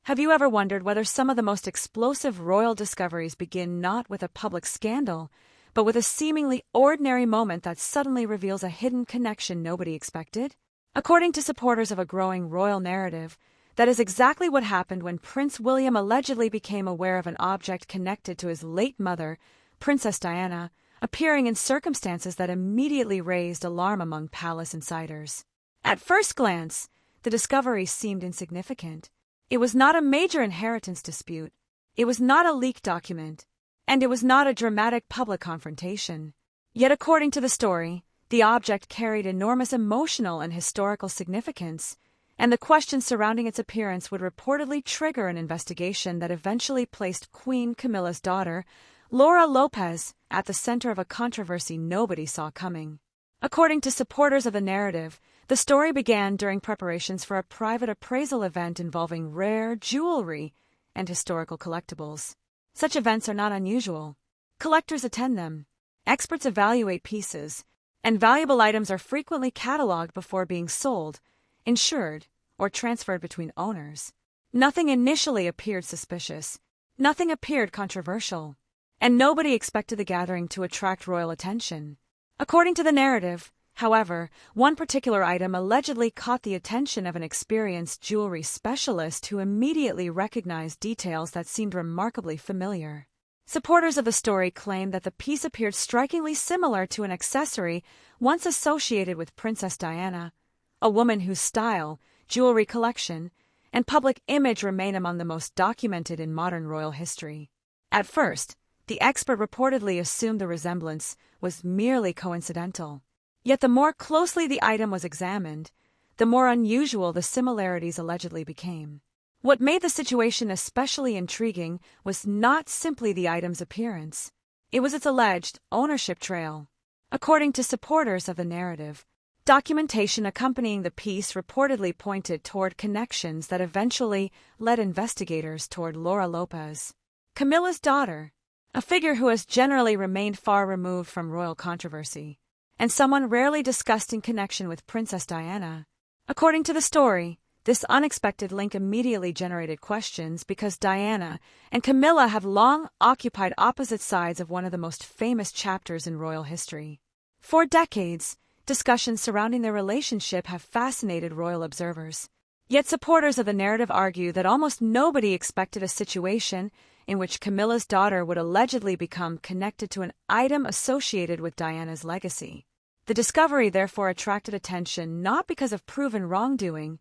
Have you ever wondered whether some of the most explosive royal discoveries begin not with a public scandal, but with a seemingly ordinary moment that suddenly reveals a hidden connection nobody expected? According to supporters of a growing royal narrative, that is exactly what happened when Prince William allegedly became aware of an object connected to his late mother, Princess Diana, appearing in circumstances that immediately raised alarm among palace insiders. At first glance, the discovery seemed insignificant. It was not a major inheritance dispute, it was not a leaked document, and it was not a dramatic public confrontation. Yet according to the story, the object carried enormous emotional and historical significance, and the questions surrounding its appearance would reportedly trigger an investigation that eventually placed Queen Camilla's daughter, Lopes, at the center of a controversy nobody saw coming. According to supporters of the narrative, the story began during preparations for a private appraisal event involving rare jewelry and historical collectibles. Such events are not unusual. Collectors attend them, experts evaluate pieces, and valuable items are frequently cataloged before being sold, insured, or transferred between owners. Nothing initially appeared suspicious, nothing appeared controversial, and nobody expected the gathering to attract royal attention. According to the narrative, however, one particular item allegedly caught the attention of an experienced jewelry specialist who immediately recognized details that seemed remarkably familiar. Supporters of the story claim that the piece appeared strikingly similar to an accessory once associated with Princess Diana, a woman whose style, jewelry collection, and public image remain among the most documented in modern royal history. At first, the expert reportedly assumed the resemblance was merely coincidental. Yet the more closely the item was examined, the more unusual the similarities allegedly became. What made the situation especially intriguing was not simply the item's appearance. It was its alleged ownership trail. According to supporters of the narrative, documentation accompanying the piece reportedly pointed toward connections that eventually led investigators toward Lopes, Camilla's daughter, a figure who has generally remained far removed from royal controversy, and someone rarely discussed in connection with Princess Diana. According to the story, this unexpected link immediately generated questions because Diana and Camilla have long occupied opposite sides of one of the most famous chapters in royal history. For decades, discussions surrounding their relationship have fascinated royal observers. Yet supporters of the narrative argue that almost nobody expected a situation in which Camilla's daughter would allegedly become connected to an item associated with Diana's legacy. The discovery therefore attracted attention not because of proven wrongdoing,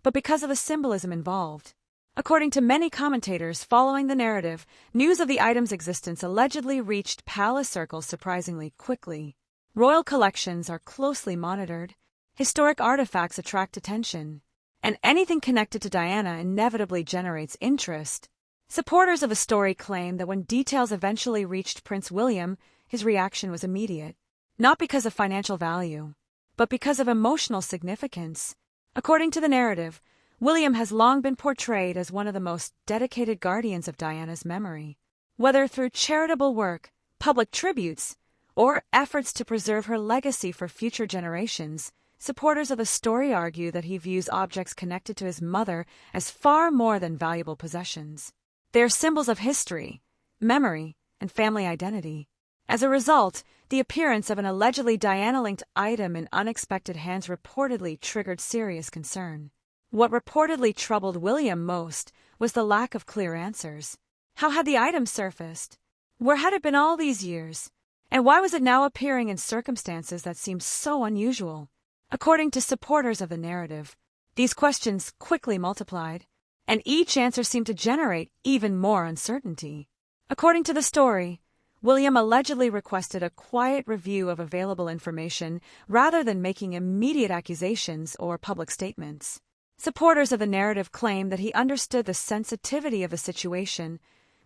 but because of the symbolism involved. According to many commentators following the narrative, news of the item's existence allegedly reached palace circles surprisingly quickly. Royal collections are closely monitored, historic artifacts attract attention, and anything connected to Diana inevitably generates interest. Supporters of the story claim that when details eventually reached Prince William, his reaction was immediate, not because of financial value, but because of emotional significance. According to the narrative, William has long been portrayed as one of the most dedicated guardians of Diana's memory. Whether through charitable work, public tributes, or efforts to preserve her legacy for future generations, supporters of the story argue that he views objects connected to his mother as far more than valuable possessions. They are symbols of history, memory, and family identity. As a result, the appearance of an allegedly Diana-linked item in unexpected hands reportedly triggered serious concern. What reportedly troubled William most was the lack of clear answers. How had the item surfaced? Where had it been all these years? And why was it now appearing in circumstances that seemed so unusual? According to supporters of the narrative, these questions quickly multiplied, and each answer seemed to generate even more uncertainty. According to the story, William allegedly requested a quiet review of available information rather than making immediate accusations or public statements. Supporters of the narrative claim that he understood the sensitivity of the situation,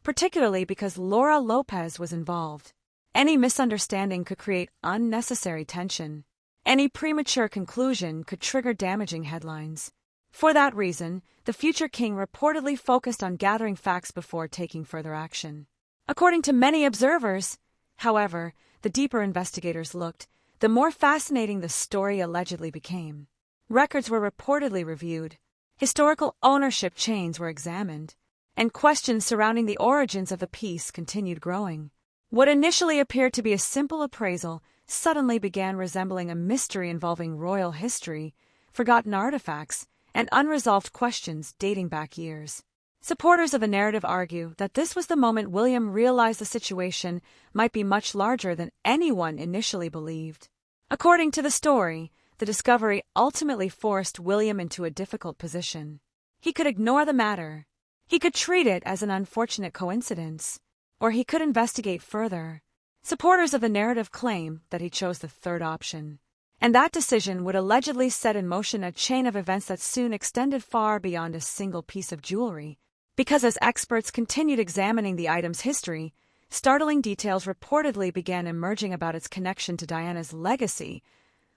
particularly because Lopes was involved. Any misunderstanding could create unnecessary tension. Any premature conclusion could trigger damaging headlines. For that reason, the future king reportedly focused on gathering facts before taking further action. According to many observers, however, the deeper investigators looked, the more fascinating the story allegedly became. Records were reportedly reviewed, Historical ownership chains were examined, and questions surrounding the origins of the piece continued growing. What initially appeared to be a simple appraisal suddenly began resembling a mystery involving royal history, forgotten artifacts, and unresolved questions dating back years. Supporters of the narrative argue that this was the moment William realized the situation might be much larger than anyone initially believed. According to the story, the discovery ultimately forced William into a difficult position. He could ignore the matter. He could treat it as an unfortunate coincidence, or he could investigate further. Supporters of the narrative claim that he chose the third option, and that decision would allegedly set in motion a chain of events that soon extended far beyond a single piece of jewelry. Because as experts continued examining the item's history, startling details reportedly began emerging about its connection to Diana's legacy,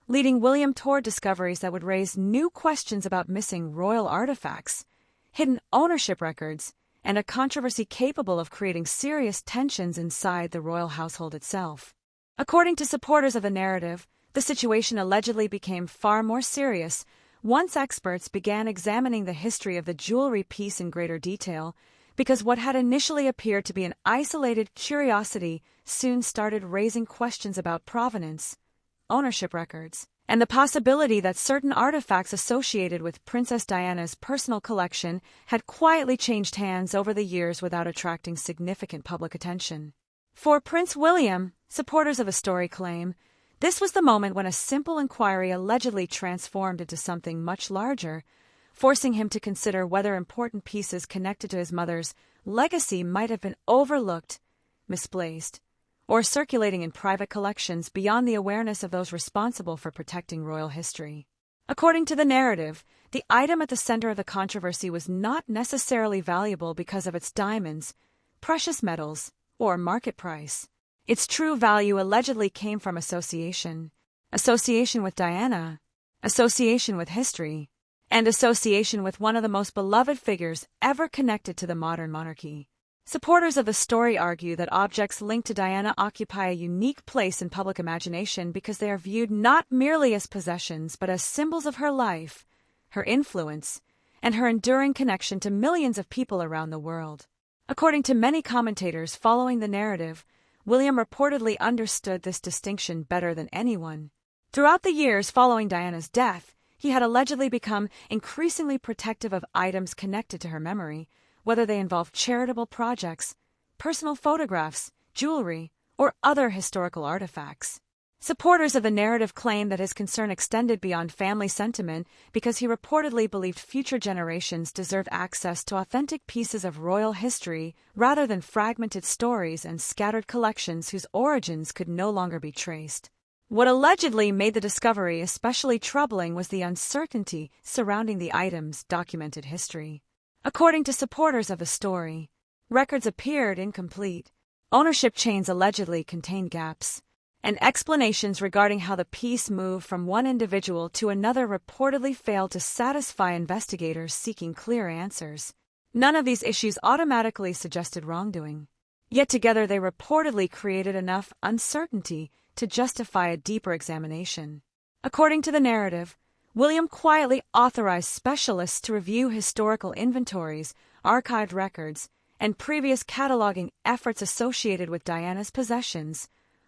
leading William toward discoveries that would raise new questions about missing royal artifacts, hidden ownership records, and a controversy capable of creating serious tensions inside the royal household itself. According to supporters of the narrative, the situation allegedly became far more serious once experts began examining the history of the jewelry piece in greater detail, because what had initially appeared to be an isolated curiosity soon started raising questions about provenance, ownership records, and the possibility that certain artifacts associated with Princess Diana's personal collection had quietly changed hands over the years without attracting significant public attention. For Prince William, supporters of the story claim, this was the moment when a simple inquiry allegedly transformed into something much larger, forcing him to consider whether important pieces connected to his mother's legacy might have been overlooked, misplaced, or circulating in private collections beyond the awareness of those responsible for protecting royal history. According to the narrative, the item at the center of the controversy was not necessarily valuable because of its diamonds, precious metals, or market price. Its true value allegedly came from association with Diana, association with history, and association with one of the most beloved figures ever connected to the modern monarchy. Supporters of the story argue that objects linked to Diana occupy a unique place in public imagination because they are viewed not merely as possessions but as symbols of her life, her influence, and her enduring connection to millions of people around the world. According to many commentators following the narrative, William reportedly understood this distinction better than anyone. Throughout the years following Diana's death, he had allegedly become increasingly protective of items connected to her memory, whether they involved charitable projects, personal photographs, jewelry, or other historical artifacts. Supporters of the narrative claim that his concern extended beyond family sentiment because he reportedly believed future generations deserved access to authentic pieces of royal history rather than fragmented stories and scattered collections whose origins could no longer be traced. What allegedly made the discovery especially troubling was the uncertainty surrounding the item's documented history. According to supporters of the story, records appeared incomplete, ownership chains allegedly contained gaps, and explanations regarding how the piece moved from one individual to another reportedly failed to satisfy investigators seeking clear answers. None of these issues automatically suggested wrongdoing, yet together they reportedly created enough uncertainty to justify a deeper examination. According to the narrative, William quietly authorized specialists to review historical inventories, archived records, and previous cataloging efforts associated with Diana's possessions,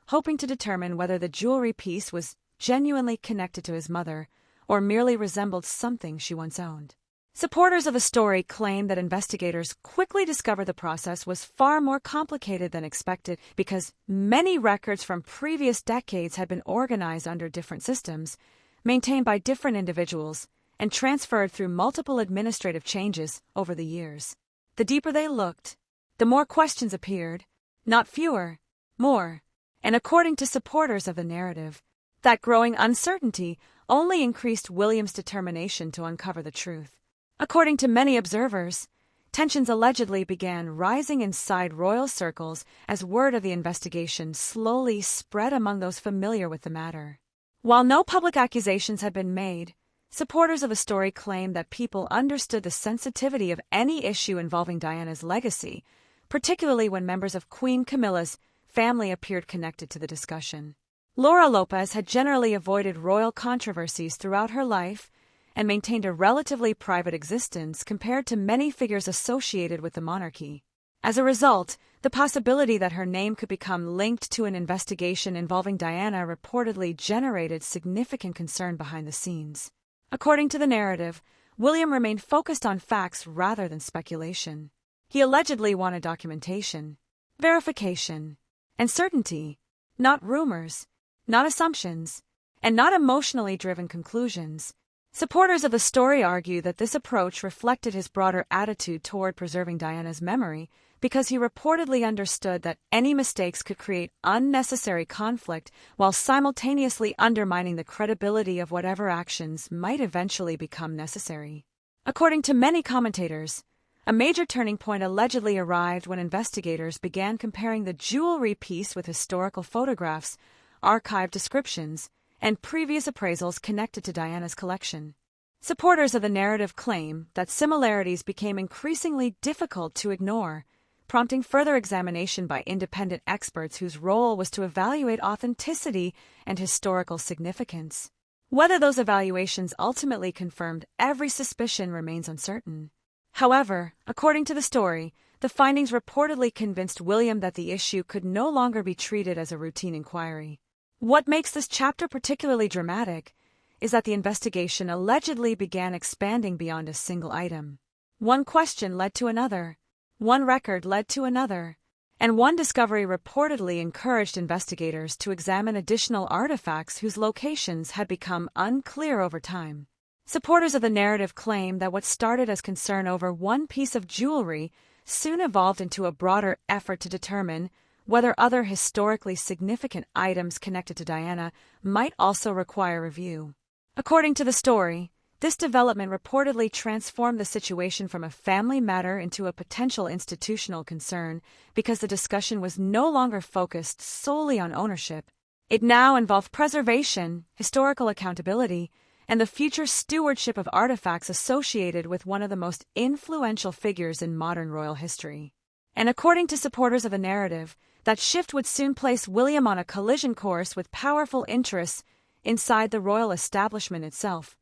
hoping to determine whether the jewelry piece was genuinely connected to his mother or merely resembled something she once owned. Supporters of the story claim that investigators quickly discovered the process was far more complicated than expected because many records from previous decades had been organized under different systems, maintained by different individuals, and transferred through multiple administrative changes over the years. The deeper they looked, the more questions appeared, not fewer, more. And according to supporters of the narrative, that growing uncertainty only increased William's determination to uncover the truth. According to many observers, tensions allegedly began rising inside royal circles as word of the investigation slowly spread among those familiar with the matter. While no public accusations had been made, supporters of the story claim that people understood the sensitivity of any issue involving Diana's legacy, particularly when members of Queen Camilla's family appeared connected to the discussion. Lopes had generally avoided royal controversies throughout her life, and maintained a relatively private existence compared to many figures associated with the monarchy. As a result, the possibility that her name could become linked to an investigation involving Diana reportedly generated significant concern behind the scenes. According to the narrative, William remained focused on facts rather than speculation. He allegedly wanted documentation, verification, and certainty, not rumors, not assumptions, and not emotionally driven conclusions. Supporters of the story argue that this approach reflected his broader attitude toward preserving Diana's memory, because he reportedly understood that any mistakes could create unnecessary conflict while simultaneously undermining the credibility of whatever actions might eventually become necessary. According to many commentators, a major turning point allegedly arrived when investigators began comparing the jewelry piece with historical photographs, archived descriptions, and previous appraisals connected to Diana's collection. Supporters of the narrative claim that similarities became increasingly difficult to ignore, prompting further examination by independent experts whose role was to evaluate authenticity and historical significance. Whether those evaluations ultimately confirmed every suspicion remains uncertain. However, according to the story, the findings reportedly convinced William that the issue could no longer be treated as a routine inquiry. What makes this chapter particularly dramatic is that the investigation allegedly began expanding beyond a single item. One question led to another, one record led to another, and one discovery reportedly encouraged investigators to examine additional artifacts whose locations had become unclear over time. Supporters of the narrative claim that what started as concern over one piece of jewelry soon evolved into a broader effort to determine whether other historically significant items connected to Diana might also require review. According to the story, this development reportedly transformed the situation from a family matter into a potential institutional concern because the discussion was no longer focused solely on ownership. It now involved preservation, historical accountability, and the future stewardship of artifacts associated with one of the most influential figures in modern royal history. And according to supporters of the narrative, that shift would soon place William on a collision course with powerful interests inside the royal establishment itself,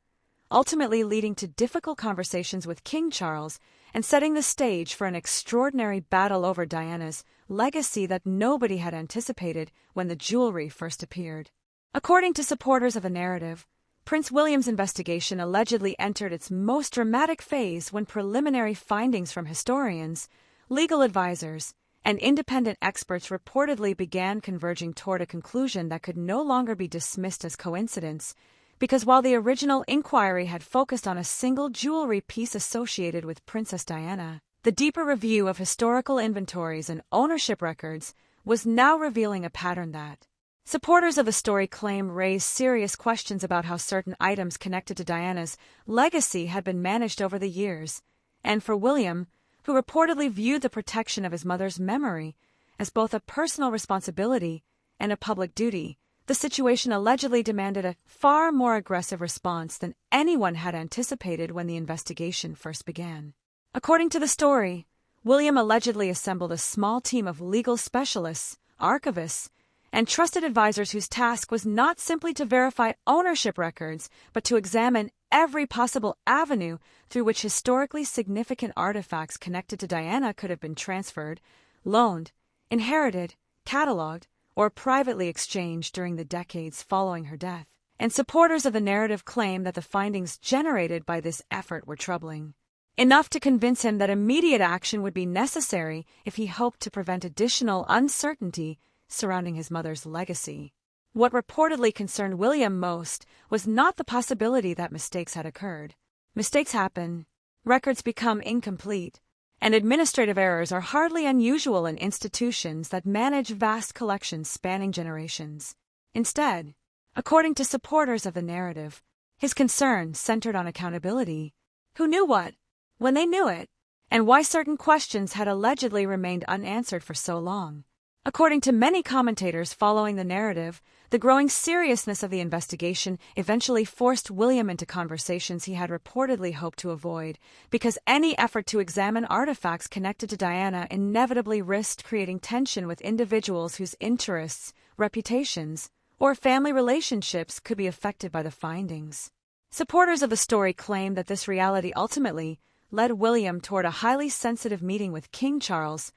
ultimately leading to difficult conversations with King Charles and setting the stage for an extraordinary battle over Diana's legacy that nobody had anticipated when the jewelry first appeared. According to supporters of the narrative, Prince William's investigation allegedly entered its most dramatic phase when preliminary findings from historians, legal advisors, and independent experts reportedly began converging toward a conclusion that could no longer be dismissed as coincidence, because while the original inquiry had focused on a single jewelry piece associated with Princess Diana, the deeper review of historical inventories and ownership records was now revealing a pattern that supporters of the story claim raised serious questions about how certain items connected to Diana's legacy had been managed over the years, and for William, who reportedly viewed the protection of his mother's memory as both a personal responsibility and a public duty, the situation allegedly demanded a far more aggressive response than anyone had anticipated when the investigation first began. According to the story, William allegedly assembled a small team of legal specialists, archivists, and trusted advisors whose task was not simply to verify ownership records, but to examine every possible avenue through which historically significant artifacts connected to Diana could have been transferred, loaned, inherited, catalogued, or privately exchanged during the decades following her death. And supporters of the narrative claim that the findings generated by this effort were troubling, enough to convince him that immediate action would be necessary if he hoped to prevent additional uncertainty surrounding his mother's legacy. What reportedly concerned William most was not the possibility that mistakes had occurred. Mistakes happen, records become incomplete, and administrative errors are hardly unusual in institutions that manage vast collections spanning generations. Instead, according to supporters of the narrative, his concern centered on accountability. Who knew what, when they knew it, and why certain questions had allegedly remained unanswered for so long. According to many commentators following the narrative, the growing seriousness of the investigation eventually forced William into conversations he had reportedly hoped to avoid, because any effort to examine artifacts connected to Diana inevitably risked creating tension with individuals whose interests, reputations, or family relationships could be affected by the findings. Supporters of the story claim that this reality ultimately led William toward a highly sensitive meeting with King Charles,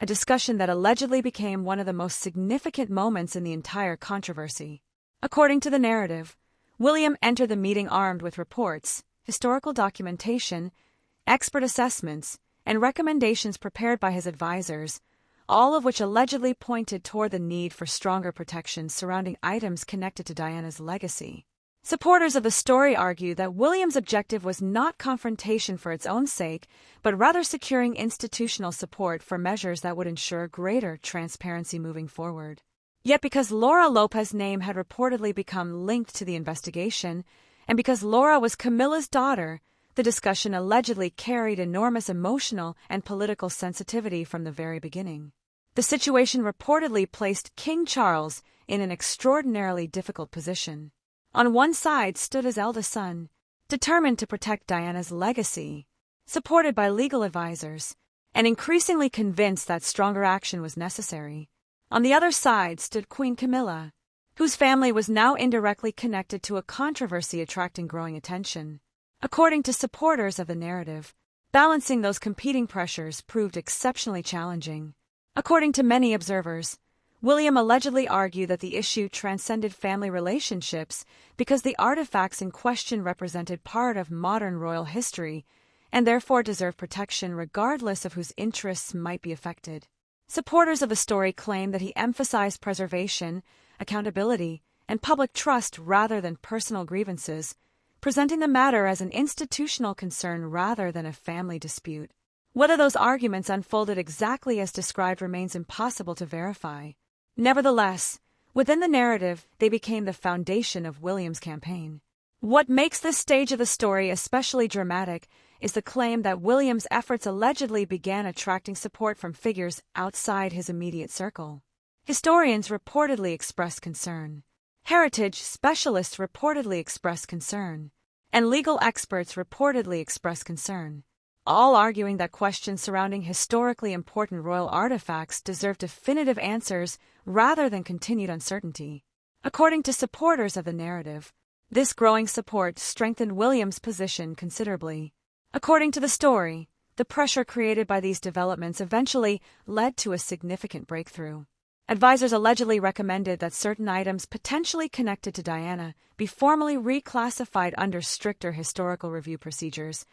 a discussion that allegedly became one of the most significant moments in the entire controversy. According to the narrative, William entered the meeting armed with reports, historical documentation, expert assessments, and recommendations prepared by his advisors, all of which allegedly pointed toward the need for stronger protections surrounding items connected to Diana's legacy. Supporters of the story argue that William's objective was not confrontation for its own sake, but rather securing institutional support for measures that would ensure greater transparency moving forward. Yet because Laura Lopes' name had reportedly become linked to the investigation, and because Laura was Camilla's daughter, the discussion allegedly carried enormous emotional and political sensitivity from the very beginning. The situation reportedly placed King Charles in an extraordinarily difficult position. On one side stood his eldest son, determined to protect Diana's legacy, supported by legal advisors, and increasingly convinced that stronger action was necessary. On the other side stood Queen Camilla, whose family was now indirectly connected to a controversy attracting growing attention. According to supporters of the narrative, balancing those competing pressures proved exceptionally challenging. According to many observers, William allegedly argued that the issue transcended family relationships because the artifacts in question represented part of modern royal history and therefore deserved protection regardless of whose interests might be affected. Supporters of the story claim that he emphasized preservation, accountability, and public trust rather than personal grievances, presenting the matter as an institutional concern rather than a family dispute. Whether those arguments unfolded exactly as described remains impossible to verify. Nevertheless, within the narrative, they became the foundation of William's campaign. What makes this stage of the story especially dramatic is the claim that William's efforts allegedly began attracting support from figures outside his immediate circle. Historians reportedly expressed concern. Heritage specialists reportedly expressed concern. And legal experts reportedly expressed concern, all arguing that questions surrounding historically important royal artifacts deserve definitive answers rather than continued uncertainty. According to supporters of the narrative, this growing support strengthened William's position considerably. According to the story, the pressure created by these developments eventually led to a significant breakthrough. Advisors allegedly recommended that certain items potentially connected to Diana be formally reclassified under stricter historical review procedures,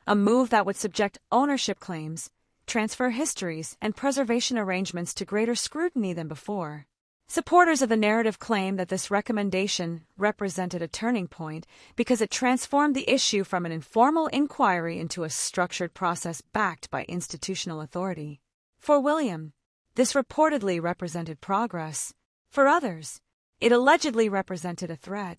a move that would subject ownership claims, transfer histories, and preservation arrangements to greater scrutiny than before. Supporters of the narrative claim that this recommendation represented a turning point because it transformed the issue from an informal inquiry into a structured process backed by institutional authority. For William, this reportedly represented progress. For others, it allegedly represented a threat,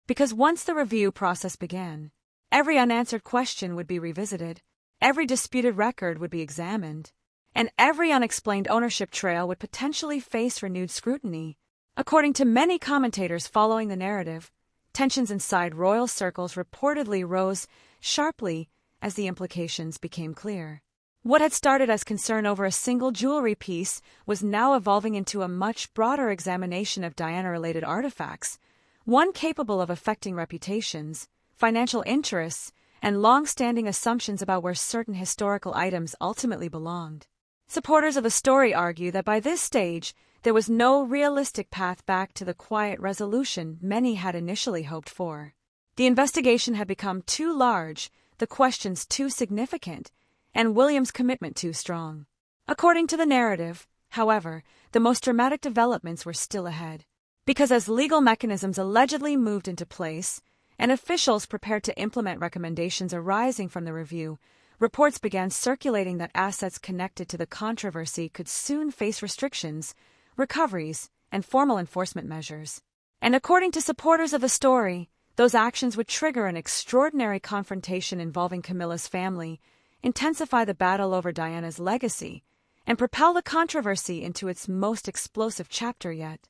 because once the review process began, every unanswered question would be revisited, every disputed record would be examined, and every unexplained ownership trail would potentially face renewed scrutiny. According to many commentators following the narrative, tensions inside royal circles reportedly rose sharply as the implications became clear. What had started as concern over a single jewelry piece was now evolving into a much broader examination of Diana-related artifacts, one capable of affecting reputations, financial interests, and long-standing assumptions about where certain historical items ultimately belonged. Supporters of the story argue that by this stage, there was no realistic path back to the quiet resolution many had initially hoped for. The investigation had become too large, the questions too significant, and William's commitment too strong. According to the narrative, however, the most dramatic developments were still ahead. Because as legal mechanisms allegedly moved into place, and officials prepared to implement recommendations arising from the review, reports began circulating that assets connected to the controversy could soon face restrictions, recoveries, and formal enforcement measures. And according to supporters of the story, those actions would trigger an extraordinary confrontation involving Camilla's family, intensify the battle over Diana's legacy, and propel the controversy into its most explosive chapter yet.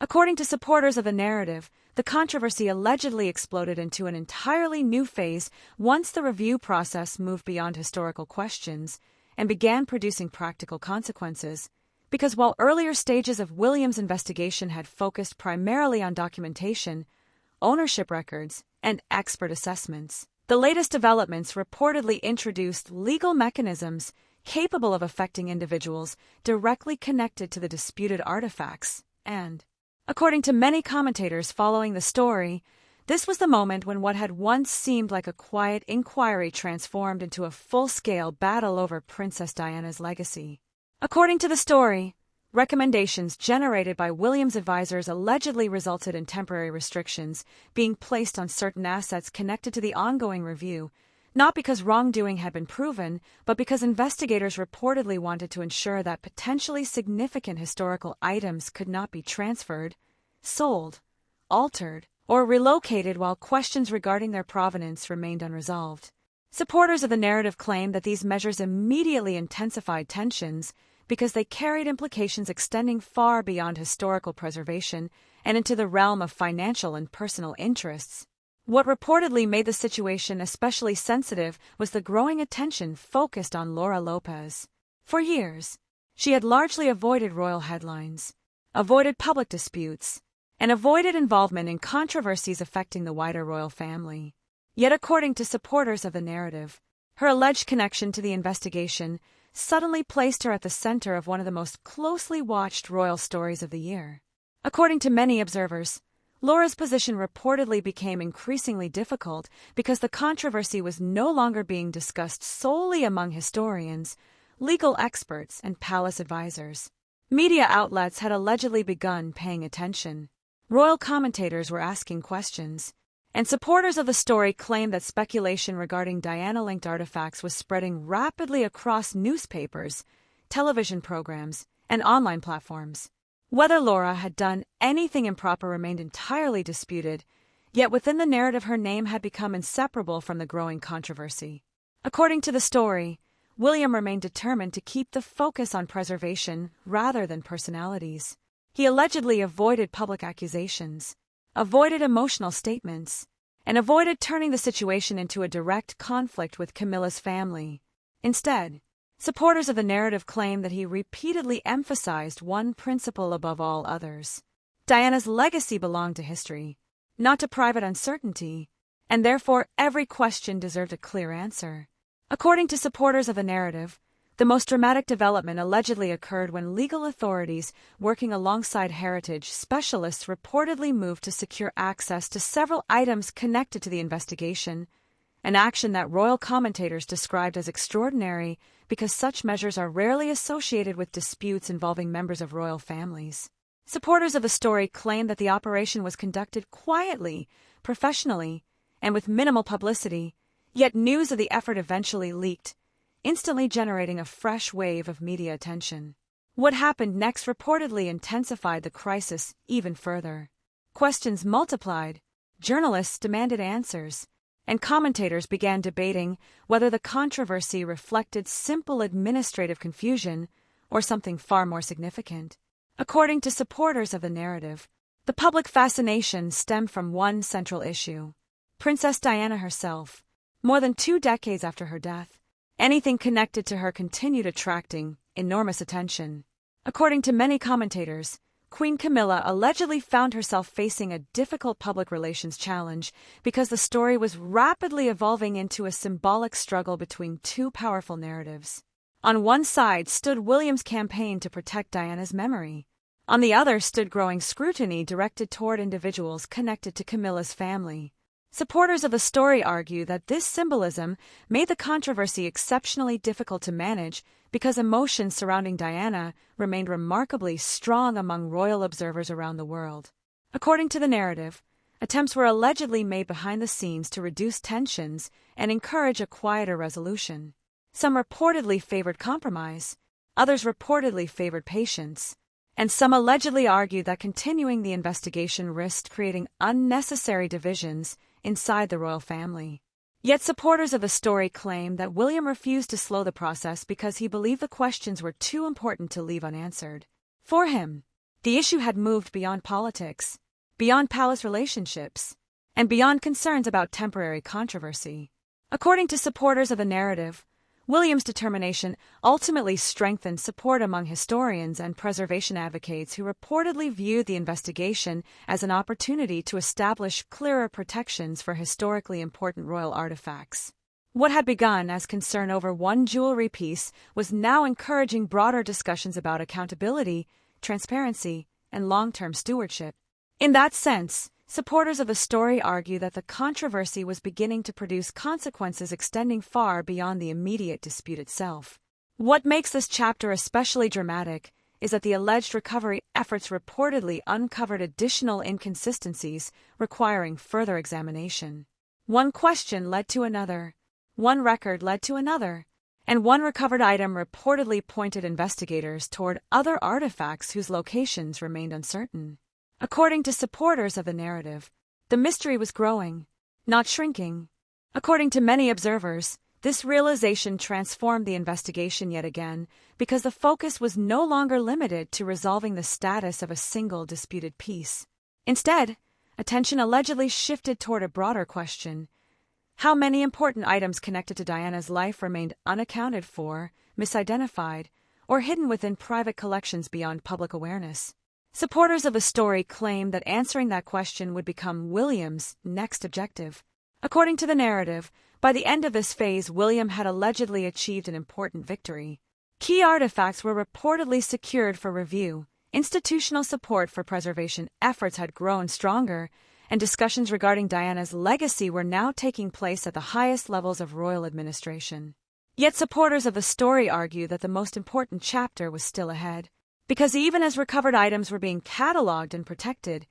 According to supporters of the narrative, the controversy allegedly exploded into an entirely new phase once the review process moved beyond historical questions and began producing practical consequences, because while earlier stages of William's investigation had focused primarily on documentation, ownership records, and expert assessments. The latest developments reportedly introduced legal mechanisms capable of affecting individuals directly connected to the disputed artifacts, and, according to many commentators following the story, this was the moment when what had once seemed like a quiet inquiry transformed into a full-scale battle over Princess Diana's legacy. According to the story, recommendations generated by William's advisors allegedly resulted in temporary restrictions being placed on certain assets connected to the ongoing review, not because wrongdoing had been proven, but because investigators reportedly wanted to ensure that potentially significant historical items could not be transferred, sold, altered, or relocated while questions regarding their provenance remained unresolved. Supporters of the narrative claim that these measures immediately intensified tensions because they carried implications extending far beyond historical preservation and into the realm of financial and personal interests. What reportedly made the situation especially sensitive was the growing attention focused on Laura Lopes. For years, she had largely avoided royal headlines, avoided public disputes, and avoided involvement in controversies affecting the wider royal family. Yet according to supporters of the narrative, her alleged connection to the investigation suddenly placed her at the center of one of the most closely watched royal stories of the year. According to many observers, Laura's position reportedly became increasingly difficult because the controversy was no longer being discussed solely among historians, legal experts, and palace advisors. Media outlets had allegedly begun paying attention. Royal commentators were asking questions, and supporters of the story claimed that speculation regarding Diana-linked artifacts was spreading rapidly across newspapers, television programs, and online platforms. Whether Laura had done anything improper remained entirely disputed, yet within the narrative her name had become inseparable from the growing controversy. According to the story, William remained determined to keep the focus on preservation rather than personalities. He allegedly avoided public accusations, avoided emotional statements, and avoided turning the situation into a direct conflict with Camilla's family. Instead, supporters of the narrative claim that he repeatedly emphasized one principle above all others. Diana's legacy belonged to history, not to private uncertainty, and therefore every question deserved a clear answer. According to supporters of the narrative, the most dramatic development allegedly occurred when legal authorities working alongside heritage specialists reportedly moved to secure access to several items connected to the investigation, an action that royal commentators described as extraordinary because such measures are rarely associated with disputes involving members of royal families. Supporters of the story claim that the operation was conducted quietly, professionally, and with minimal publicity, yet news of the effort eventually leaked, instantly generating a fresh wave of media attention. What happened next reportedly intensified the crisis even further. Questions multiplied, journalists demanded answers, and commentators began debating whether the controversy reflected simple administrative confusion or something far more significant. According to supporters of the narrative, the public fascination stemmed from one central issue: Princess Diana herself. More than 2 decades after her death, anything connected to her continued attracting enormous attention. According to many commentators, Queen Camilla allegedly found herself facing a difficult public relations challenge because the story was rapidly evolving into a symbolic struggle between two powerful narratives. On one side stood William's campaign to protect Diana's memory. On the other stood growing scrutiny directed toward individuals connected to Camilla's family. Supporters of the story argue that this symbolism made the controversy exceptionally difficult to manage because emotions surrounding Diana remained remarkably strong among royal observers around the world. According to the narrative, attempts were allegedly made behind the scenes to reduce tensions and encourage a quieter resolution. Some reportedly favored compromise, others reportedly favored patience, and some allegedly argued that continuing the investigation risked creating unnecessary divisions inside the royal family. Yet supporters of the story claim that William refused to slow the process because he believed the questions were too important to leave unanswered. For him, the issue had moved beyond politics, beyond palace relationships, and beyond concerns about temporary controversy. According to supporters of the narrative, William's determination ultimately strengthened support among historians and preservation advocates who reportedly viewed the investigation as an opportunity to establish clearer protections for historically important royal artifacts. What had begun as concern over one jewelry piece was now encouraging broader discussions about accountability, transparency, and long-term stewardship. In that sense, supporters of the story argue that the controversy was beginning to produce consequences extending far beyond the immediate dispute itself. What makes this chapter especially dramatic is that the alleged recovery efforts reportedly uncovered additional inconsistencies requiring further examination. One question led to another, one record led to another, and one recovered item reportedly pointed investigators toward other artifacts whose locations remained uncertain. According to supporters of the narrative, the mystery was growing, not shrinking. According to many observers, this realization transformed the investigation yet again because the focus was no longer limited to resolving the status of a single disputed piece. Instead, attention allegedly shifted toward a broader question: how many important items connected to Diana's life remained unaccounted for, misidentified, or hidden within private collections beyond public awareness? Supporters of the story claim that answering that question would become William's next objective. According to the narrative, by the end of this phase, William had allegedly achieved an important victory. Key artifacts were reportedly secured for review, institutional support for preservation efforts had grown stronger, and discussions regarding Diana's legacy were now taking place at the highest levels of royal administration. Yet supporters of the story argue that the most important chapter was still ahead. Because even as recovered items were being catalogued and protected,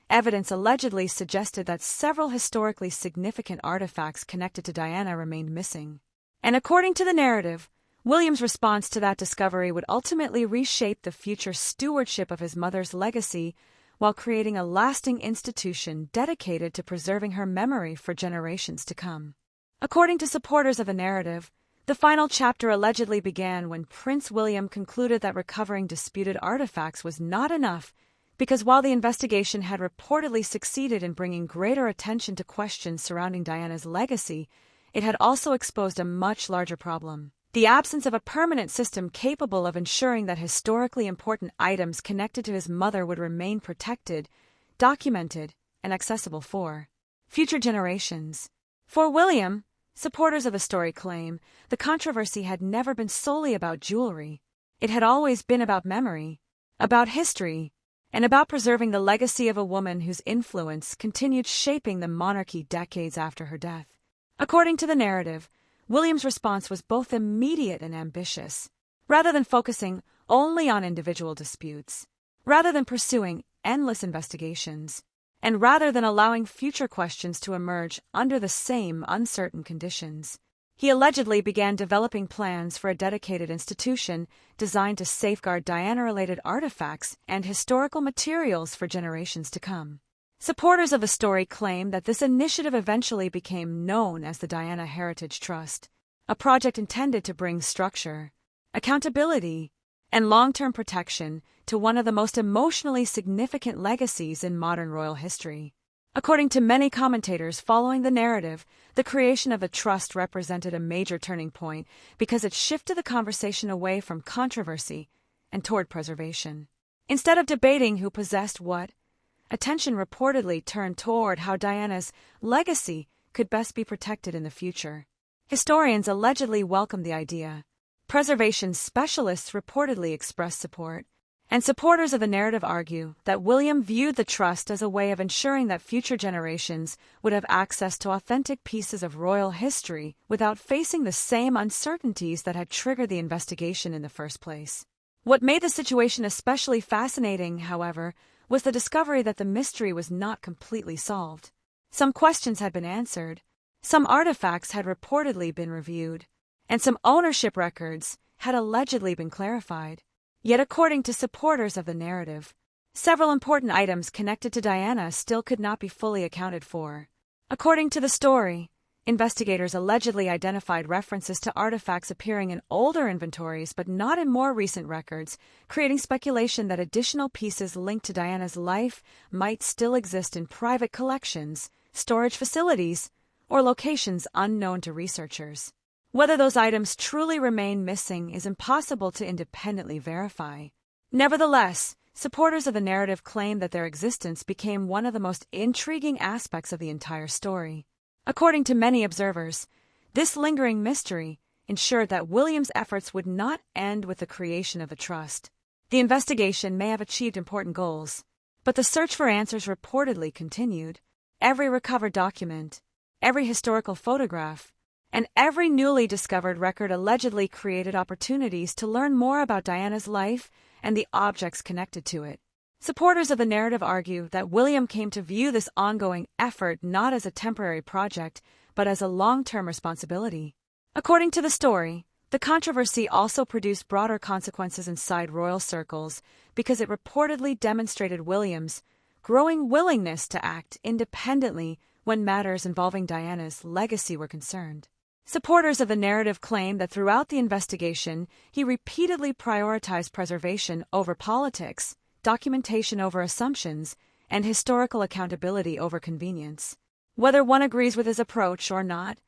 evidence allegedly suggested that several historically significant artifacts connected to Diana remained missing. And according to the narrative, William's response to that discovery would ultimately reshape the future stewardship of his mother's legacy while creating a lasting institution dedicated to preserving her memory for generations to come. According to supporters of the narrative, the final chapter allegedly began when Prince William concluded that recovering disputed artifacts was not enough because while the investigation had reportedly succeeded in bringing greater attention to questions surrounding Diana's legacy, it had also exposed a much larger problem: the absence of a permanent system capable of ensuring that historically important items connected to his mother would remain protected, documented, and accessible for future generations. For William, supporters of the story claim, the controversy had never been solely about jewelry. It had always been about memory, about history, and about preserving the legacy of a woman whose influence continued shaping the monarchy decades after her death. According to the narrative, William's response was both immediate and ambitious. Rather than focusing only on individual disputes, rather than pursuing endless investigations, and rather than allowing future questions to emerge under the same uncertain conditions, he allegedly began developing plans for a dedicated institution designed to safeguard Diana-related artifacts and historical materials for generations to come. Supporters of the story claim that this initiative eventually became known as the Diana Heritage Trust, a project intended to bring structure, accountability, and long-term protection to one of the most emotionally significant legacies in modern royal history. According to many commentators following the narrative, the creation of the trust represented a major turning point because it shifted the conversation away from controversy and toward preservation. Instead of debating who possessed what, attention reportedly turned toward how Diana's legacy could best be protected in the future. Historians allegedly welcomed the idea. Preservation specialists reportedly expressed support, and supporters of the narrative argue that William viewed the trust as a way of ensuring that future generations would have access to authentic pieces of royal history without facing the same uncertainties that had triggered the investigation in the first place. What made the situation especially fascinating, however, was the discovery that the mystery was not completely solved. Some questions had been answered, some artifacts had reportedly been reviewed, and some ownership records had allegedly been clarified. Yet according to supporters of the narrative, several important items connected to Diana still could not be fully accounted for. According to the story, investigators allegedly identified references to artifacts appearing in older inventories but not in more recent records, creating speculation that additional pieces linked to Diana's life might still exist in private collections, storage facilities, or locations unknown to researchers. Whether those items truly remain missing is impossible to independently verify. Nevertheless, supporters of the narrative claim that their existence became one of the most intriguing aspects of the entire story. According to many observers, this lingering mystery ensured that William's efforts would not end with the creation of a trust. The investigation may have achieved important goals, but the search for answers reportedly continued. Every recovered document, every historical photograph, and every newly discovered record allegedly created opportunities to learn more about Diana's life and the objects connected to it. Supporters of the narrative argue that William came to view this ongoing effort not as a temporary project, but as a long-term responsibility. According to the story, the controversy also produced broader consequences inside royal circles because it reportedly demonstrated William's growing willingness to act independently when matters involving Diana's legacy were concerned. Supporters of the narrative claim that throughout the investigation, he repeatedly prioritized preservation over politics, documentation over assumptions, and historical accountability over convenience. Whether one agrees with his approach or not,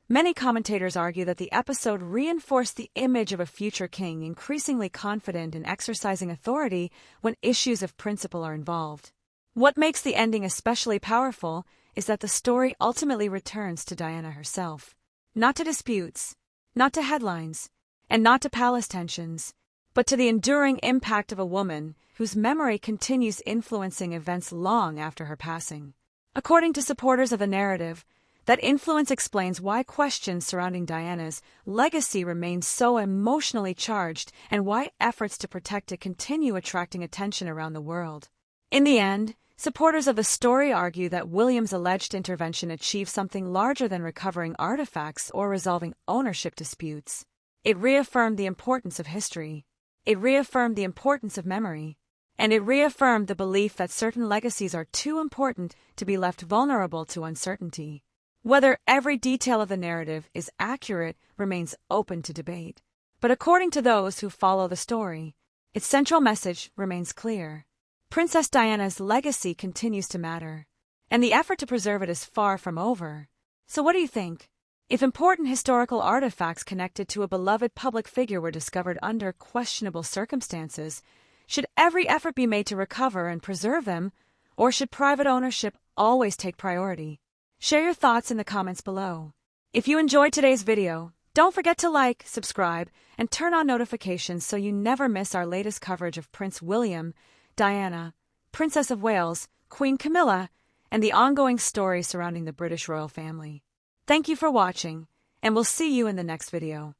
many commentators argue that the episode reinforced the image of a future king increasingly confident in exercising authority when issues of principle are involved. What makes the ending especially powerful is that the story ultimately returns to Diana herself. Not to disputes, not to headlines, and not to palace tensions, but to the enduring impact of a woman whose memory continues influencing events long after her passing. According to supporters of the narrative, that influence explains why questions surrounding Diana's legacy remain so emotionally charged and why efforts to protect it continue attracting attention around the world. In the end, supporters of the story argue that William's alleged intervention achieved something larger than recovering artifacts or resolving ownership disputes. It reaffirmed the importance of history. It reaffirmed the importance of memory. And it reaffirmed the belief that certain legacies are too important to be left vulnerable to uncertainty. Whether every detail of the narrative is accurate remains open to debate. But according to those who follow the story, its central message remains clear. Princess Diana's legacy continues to matter, and the effort to preserve it is far from over. So what do you think? If important historical artifacts connected to a beloved public figure were discovered under questionable circumstances, should every effort be made to recover and preserve them, or should private ownership always take priority? Share your thoughts in the comments below. If you enjoyed today's video, don't forget to like, subscribe, and turn on notifications so you never miss our latest coverage of Prince William, Diana, Princess of Wales, Queen Camilla, and the ongoing story surrounding the British royal family. Thank you for watching, and we'll see you in the next video.